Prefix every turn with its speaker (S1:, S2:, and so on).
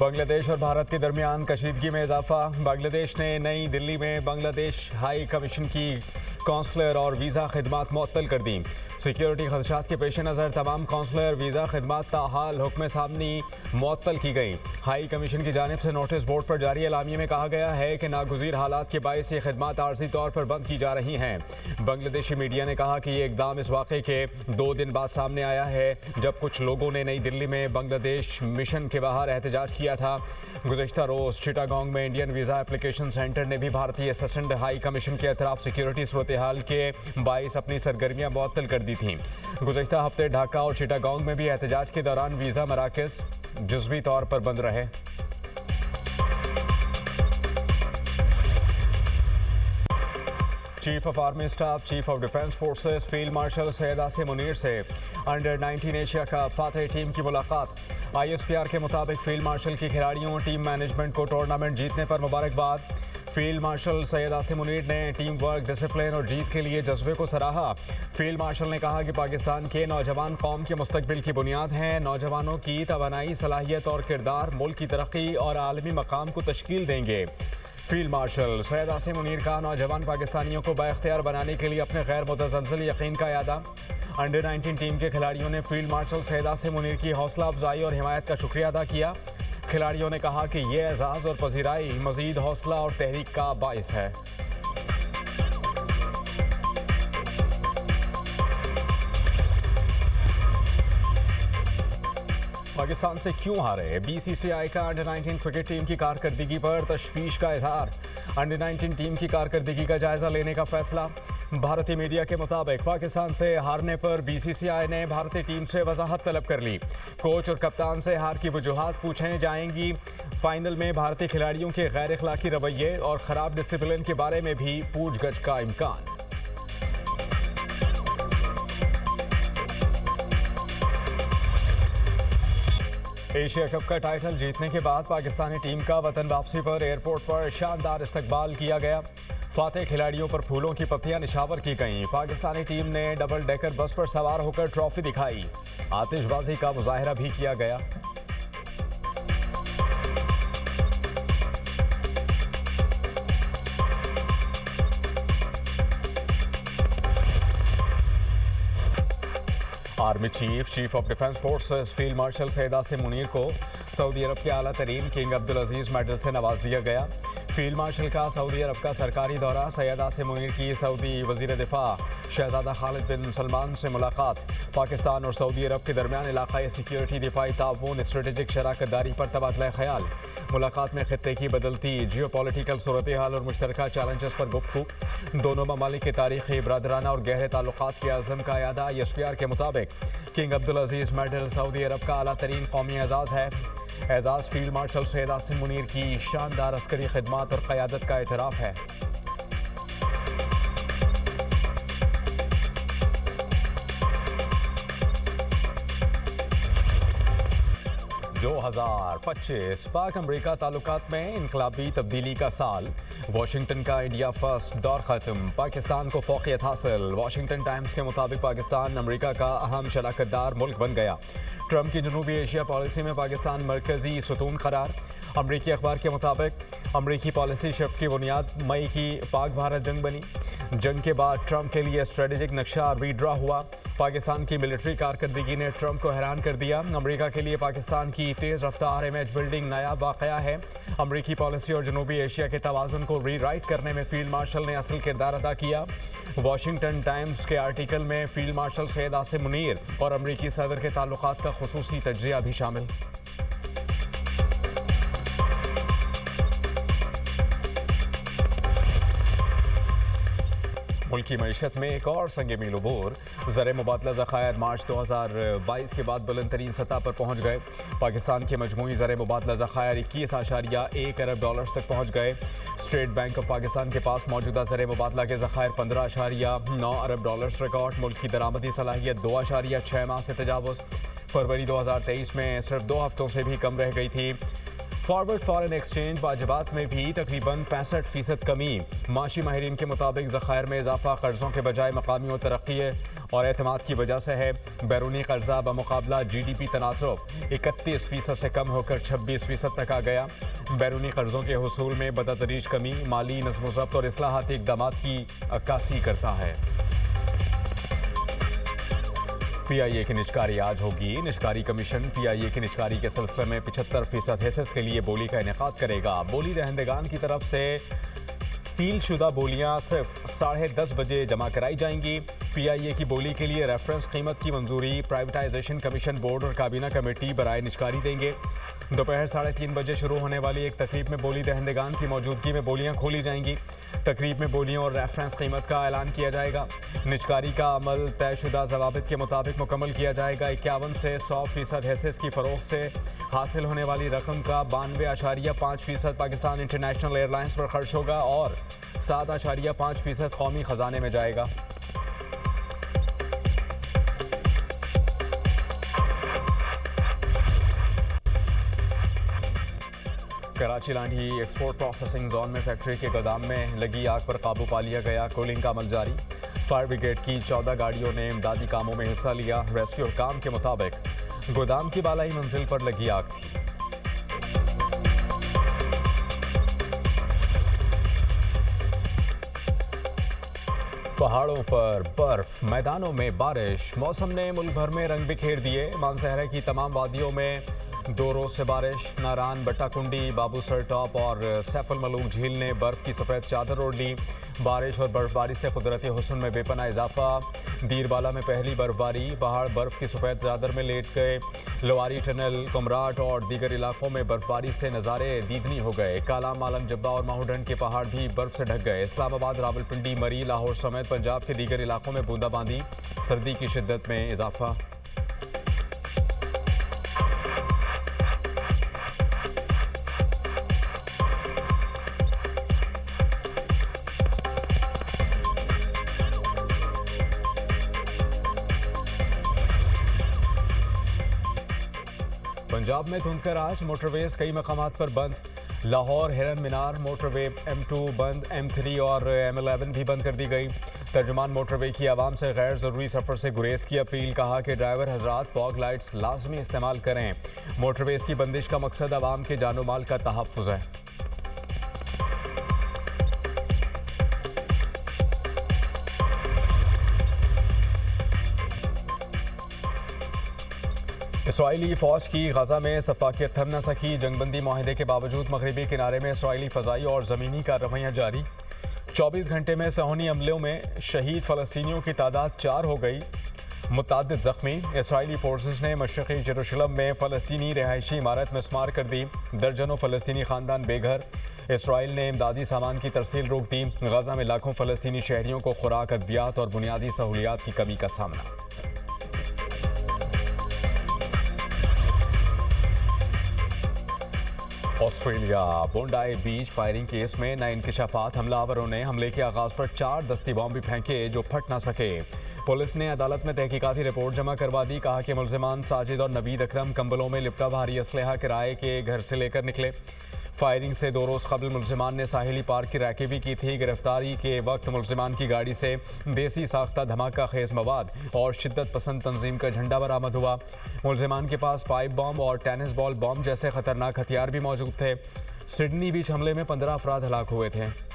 S1: बांग्लादेश और भारत के दरमियान कशीदगी में इजाफा। बांग्लादेश ने नई दिल्ली में बांग्लादेश हाई कमीशन की कौंसलर और वीज़ा खिदमात मुअत्तल कर दी। सिक्योरिटी खदशात के पेश नज़र तमाम कौंसलर वीज़ा खिदमात ताहाल हुक्म सामनी मुअत्तल की गई। हाई कमीशन की जानिब से नोटिस बोर्ड पर जारी एलामिया में कहा गया है कि नागुज़ीर हालात के बायस ये खिदमात आर्जी तौर पर बंद की जा रही हैं। बांग्लादेशी मीडिया ने कहा कि ये इकदाम इस वाक़े के 2 दिन बाद सामने आया है जब कुछ लोगों ने नई दिल्ली में बांग्लादेश मिशन के बाहर एहतजाज किया था। गुज़श्ता रोज़ चिटागोंग में इंडियन वीज़ा एप्लीकेशन सेंटर ने भी भारतीय असिस्टेंट हाई कमीशन के अतराफ सिक्योरिटी सूरत हाल के बायस अपनी सरगर्मियाँ मुअत्तल कर दी थी। गुज़श्ता हफ्ते ढाका और चिटागोंग में भी एहतजाज के दौरान वीज़ा मराकज़ जुज़वी तौर पर बंद रहे। Chief of army staff, chief of defence forces field marshal Syed Asim Munir से अंडर 19 एशिया कप फातह टीम की मुलाकात। ISPR के मुताबिक फील्ड मार्शल की खिलाड़ियों टीम मैनेजमेंट को टूर्नामेंट जीतने पर मुबारकबाद। फील्ड मार्शल सैयद आसिम मुनीर ने टीम वर्क, डिसिप्लिन और जीत के लिए जज्बे को सराहा। फील्ड मार्शल ने कहा कि पाकिस्तान के नौजवान कौम के मुस्तकबिल की बुनियाद हैं। नौजवानों की तवानाई, सलाहियत और किरदार मुल्क की तरक्की और आलमी मकाम को तश्कील देंगे। फील्ड मार्शल सैयद आसिम मुनीर का नौजवान पाकिस्तानियों को बाइख्तियार बनाने के लिए अपने गैर मुतज़लज़ल यकीन का यादा। अंडर 19 टीम के खिलाड़ियों ने फील्ड मार्शल सैयद आसिम मुनीर की हौसला अफजाई और हिमायत का शुक्रिया अदा किया। खिलाड़ियों ने कहा कि ये एजाज़ और पजीराई मज़ीद हौसला और तहरीक का बाइस है। पाकिस्तान से क्यों हारे? BCCI का अंडर 19 क्रिकेट टीम की कारकर्दगी पर तशवीश का इजहार। अंडर 19 टीम की कारकर्दगी का जायजा लेने का फैसला। भारतीय मीडिया के मुताबिक पाकिस्तान से हारने पर BCCI ने भारतीय टीम से वजाहत तलब कर ली। कोच और कप्तान से हार की वजूहात पूछे जाएंगी। फाइनल में भारतीय खिलाड़ियों के गैर अखलाकी रवैये और ख़राब डिसिप्लिन के बारे में भी पूछगछ का इम्कान। एशिया कप का टाइटल जीतने के बाद पाकिस्तानी टीम का वतन वापसी पर एयरपोर्ट पर शानदार इस्तकबाल किया गया। फातेह खिलाड़ियों पर फूलों की पत्तियां निछावर की गईं। पाकिस्तानी टीम ने डबल डेकर बस पर सवार होकर ट्रॉफी दिखाई। आतिशबाजी का मुजाहिरा भी किया गया। Army chief, chief of defence forces field marshal Syed Asim Munir को सऊदी अरब के आला तरीन किंग अब्दुल अजीज़ मेडल से नवाज दिया गया। फील्ड मार्शल का सऊदी अरब का सरकारी दौरा। सैयद आसिम मुनीर की सऊदी वज़ीर दिफा शहजादा खालिद बिन सलमान से मुलाकात। पाकिस्तान और सऊदी अरब के दरमियान इलाक़ाई सिक्योरिटी, दिफाई ताउन, स्ट्रेटेजिक शराकतदारी पर तबादला ख्याल। मुलाकात में खित्ते की बदलती जियोपॉलिटिकल सूरत हाल और मुश्तरका चैलेंजेस पर गुफ्तगू। दोनों ममालिक के तारीख़ी, बरादराना और गहरे ताल्लुकात के अज़म का यादा। ISPR के मुताबिक किंग अब्दुल अजीज़ मेडल सऊदी अरब का आला तरीन कौमी एजाज़ है। एजाज़ फील्ड मार्शल सैयद आसिम मुनीर की शानदार अस्करी खिदमात और क़यादत का एतराफ़ है। दो 2025 पाक अमरीका ताल्लुकात में इनकलाबी तब्दीली का साल। वाशिंगटन का इंडिया फर्स्ट दौर ख़त्म। पाकिस्तान को फ़ौक़ियत हासिल। वाशिंगटन टाइम्स के मुताबिक पाकिस्तान अमरीका का अहम शराकतदार मुल्क बन गया। ट्रंप की जनूबी एशिया पॉलिसी में पाकिस्तान मरकज़ी सतून करार। अमरीकी अखबार के मुताबिक अमरीकी पॉलिसी शिफ्ट की बुनियाद मई की पाक भारत जंग बनी। जंग के बाद ट्रंप के लिए स्ट्रेटेजिक नक्शा रीड्रा हुआ। पाकिस्तान की मिलिट्री कारकर्दगी ने ट्रंप को हैरान कर दिया। अमेरिका के लिए पाकिस्तान की तेज़ रफ्तार इमेज बिल्डिंग नायाब वाक़या है। अमरीकी पॉलिसी और जनूबी एशिया के तवाज़ुन को रीराइट करने में फील्ड मार्शल ने असल किरदार अदा किया। वाशिंगटन टाइम्स के आर्टिकल में फील्ड मार्शल सैयद आसिम मुनीर और अमरीकी सदर के ताल्लुकात का खुसूसी तज्ज़िया भी शामिल। मुल्क की मईशत में एक और संग मील उबूर। ज़र मुबादला ज़खायर मार्च 2022 के बाद बुलंद तरीन सतह पर पहुँच गए। पाकिस्तान के मजमूई ज़र मुबादला ज़खायर 21.1 अरब डॉलर्स तक पहुँच गए। स्टेट बैंक ऑफ पाकिस्तान के पास मौजूदा ज़र मुबादला के ज़खायर 15.9 अरब डॉलर्स रिकॉर्ड। मुल्क की दरामदी सलाहियत 2.6 माह से तजावुज़। फरवरी 2023 में सिर्फ 2 हफ्तों से भी कम रह गई थी। फॉरवर्ड फॉरेन एक्सचेंज वाजिबात में भी तकरीबन 65% कमी। माशी माहिरीन के मुताबिक ज़खायर में इजाफा कर्ज़ों के बजाय मकामी और तरक्की और एतमाद की वजह से है। बैरूनी कर्जा बमुकाबला GDP तनासुब 31% से कम होकर 26% तक आ गया। बैरूनी कर्जों के हुसूल में बदतरीज कमी माली नज़्म-ओ-ज़ब्त और इस्लाहाती इक़दामात की अक्कासी करता है। PIA की निजकारी आज होगी। निजकारी कमीशन PIA की निजकारी के सिलसिले में 75% हिस्सेस के लिए बोली का इनेकाद करेगा। बोली दहंदगान की तरफ से सील शुदा बोलियां सिर्फ 10:30 बजे जमा कराई जाएंगी। PIA की बोली के लिए रेफरेंस कीमत की मंजूरी प्राइवेटाइजेशन कमीशन बोर्ड और काबीना कमेटी बराए निजकारी देंगे। दोपहर 3:30 बजे शुरू होने वाली एक तकरीब में बोली दहंदगान की मौजूदगी में बोलियां खोली जाएंगी। तकरीब में बोलियों और रेफरेंस कीमत का ऐलान किया जाएगा। निजकारी का अमल तयशुदा ज़वाबित के मुताबिक मुकम्मल किया जाएगा। 51 से 100% हिस्सेस की फ़रोख्त से हासिल होने वाली रकम का 92.5% पाकिस्तान इंटरनेशनल एयरलाइंस पर खर्च होगा और 7.5% कौमी ख़जाने में जाएगा। Karachi Landhi export processing zone में फैक्ट्री के गोदाम में लगी आग पर काबू पा लिया गया। कूलिंग का अमल जारी। फायर ब्रिगेड की 14 गाड़ियों ने इमदादी कामों में हिस्सा लिया। रेस्क्यू काम के मुताबिक गोदाम की बालाई मंजिल पर लगी आग थी। पहाड़ों पर बर्फ, मैदानों में बारिश। मौसम ने मुल्क भर में रंग बिखेर दिए। मानसहरा की तमाम वादियों में 2 रोज से बारिश। नारान, बट्टाकुंडी, बाबूसर टॉप और सैफुल मलूक झील ने बर्फ की सफ़ेद चादर ओढ़ ली। बारिश और बर्फबारी से कुदरती हुस्न में बेपना इजाफा। दीरबाला में पहली बर्फबारी। पहाड़ बर्फ की सफ़ेद चादर में लेट गए। लोवारी टनल, कुमराट और दीगर इलाकों में बर्फबारी से नज़ारे दीदनी हो गए। काला, मालम, जब्बा और माहूडन के पहाड़ भी बर्फ से ढक गए। इस्लामाबाद, रावलपिंडी, मरी, लाहौर समेत पंजाब के दीगर इलाकों में बूंदाबांदी। सर्दी की शिद्दत में इजाफा। पंजाब में धुंध का राज। मोटरवेज कई मकामात पर बंद। लाहौर हिरन मीनार मोटरवे M2 बंद, M3 और M11 भी बंद कर दी गई। तर्जुमान मोटरवे की आवाम से गैर ज़रूरी सफ़र से गुरेज की अपील। कहा कि ड्राइवर हजरात फॉग लाइट्स लाजमी इस्तेमाल करें। मोटरवेज की बंदिश का मकसद आवाम के जानो माल का तहफ़्फ़ुज़ है। इसराइली फ़ौज की गजा में सफाकियत थम न सकी। जंगबंदी माहिदे के बावजूद मगरबी किनारे में इसराइली फ़ज़ाई और ज़मीनी कार्रवाइयाँ जारी। 24 घंटे में सहूनी हमलों में शहीद फ़लस्तीनियों की तादाद 4 हो गई। मुतअद्दिद ज़ख्मी। इसराइली फोर्सेस ने मशरक़ी जेरूशलम में फ़लस्तीनी रिहायशी इमारत मिस्मार कर दी। दर्जनों फ़लस्तीनी ख़ानदान बेघर। इसराइल ने इमदादी सामान की तरसील रोक दी। गजा में लाखों फ़लस्तीनी शहरियों को खुराक, अद्वियात और बुनियादी सहूलियात की कमी का सामना। ऑस्ट्रेलिया बोंडाई बीच फायरिंग केस में नए इंकशाफात। हमलावरों ने हमले के आगाज पर 4 दस्ती बॉम्ब भी फेंके जो फट ना सके। पुलिस ने अदालत में तहकीकाती रिपोर्ट जमा करवा दी। कहा कि मुल्जिमान साजिद और नवीद अकरम कंबलों में लिपटा भारी असलहा किराए के घर से लेकर निकले। फायरिंग से 2 रोज़ कबल मुल्जिमान ने साहिली पार्क की रैकी की थी। गिरफ्तारी के वक्त मुल्जिमान की गाड़ी से देसी साख्ता धमाका खेज मवाद और शिद्दत पसंद तंजीम का झंडा बरामद हुआ। मुल्जिमान के पास पाइप बॉम्ब और टेनिस बॉल बॉम्ब जैसे खतरनाक हथियार भी मौजूद थे। सिडनी बीच हमले में 15 अफराद हलाक हुए थे।